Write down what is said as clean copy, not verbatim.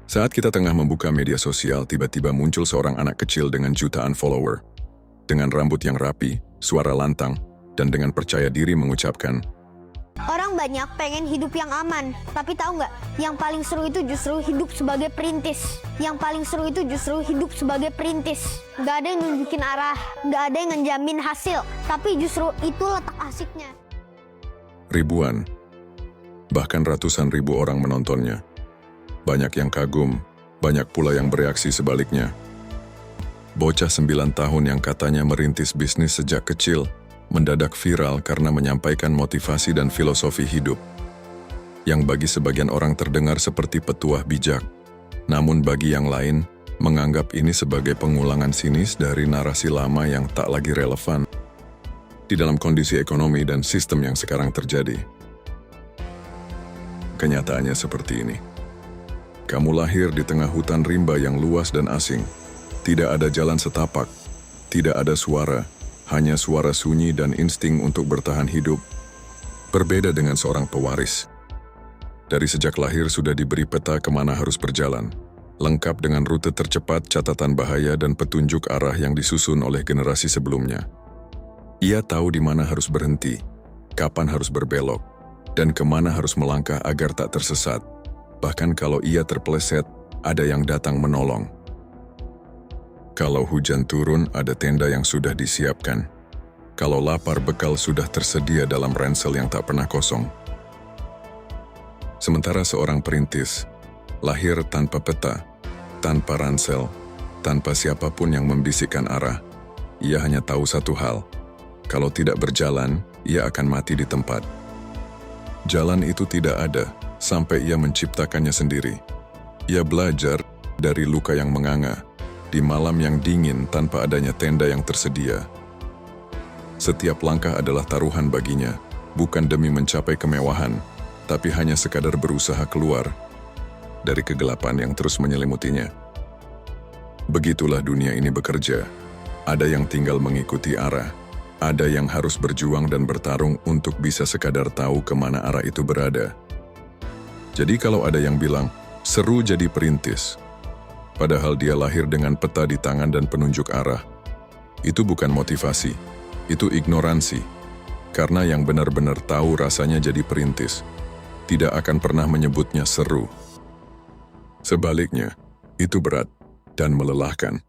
Saat kita tengah membuka media sosial, tiba-tiba muncul seorang anak kecil dengan jutaan follower. Dengan rambut yang rapi, suara lantang, dan dengan percaya diri mengucapkan, Orang banyak pengen hidup yang aman, tapi tahu nggak? Yang paling seru itu justru hidup sebagai perintis. Yang paling seru itu justru hidup sebagai perintis. Nggak ada yang nunjukin arah, nggak ada yang ngejamin hasil, tapi justru itu letak asiknya. ribuan, bahkan ratusan ribu orang menontonnya. Banyak yang kagum, banyak pula yang bereaksi sebaliknya. Bocah 9 tahun yang katanya merintis bisnis sejak kecil, mendadak viral karena menyampaikan motivasi dan filosofi hidup. Yang bagi sebagian orang terdengar seperti petuah bijak, namun bagi yang lain, menganggap ini sebagai pengulangan sinis dari narasi lama yang tak lagi relevan di dalam kondisi ekonomi dan sistem yang sekarang terjadi. Kenyataannya seperti ini. Kamu lahir di tengah hutan rimba yang luas dan asing. Tidak ada jalan setapak, tidak ada suara, hanya suara sunyi dan insting untuk bertahan hidup. Berbeda dengan seorang pewaris. Dari sejak lahir sudah diberi peta kemana harus berjalan, lengkap dengan rute tercepat, catatan bahaya, dan petunjuk arah yang disusun oleh generasi sebelumnya. Ia tahu di mana harus berhenti, kapan harus berbelok, dan kemana harus melangkah agar tak tersesat. Bahkan kalau ia terpeleset, ada yang datang menolong. Kalau hujan turun, ada tenda yang sudah disiapkan. Kalau lapar, bekal sudah tersedia dalam ransel yang tak pernah kosong. Sementara seorang perintis, lahir tanpa peta, tanpa ransel, tanpa siapapun yang membisikkan arah, ia hanya tahu satu hal. Kalau tidak berjalan, ia akan mati di tempat. Jalan itu tidak ada, sampai ia menciptakannya sendiri. Ia belajar dari luka yang menganga, di malam yang dingin tanpa adanya tenda yang tersedia. Setiap langkah adalah taruhan baginya, bukan demi mencapai kemewahan, tapi hanya sekadar berusaha keluar dari kegelapan yang terus menyelimutinya. Begitulah dunia ini bekerja. Ada yang tinggal mengikuti arah, ada yang harus berjuang dan bertarung untuk bisa sekadar tahu kemana arah itu berada. Jadi kalau ada yang bilang, seru jadi perintis, padahal dia lahir dengan peta di tangan dan penunjuk arah, itu bukan motivasi, itu ignoransi. Karena yang benar-benar tahu rasanya jadi perintis, tidak akan pernah menyebutnya seru. Sebaliknya, itu berat dan melelahkan.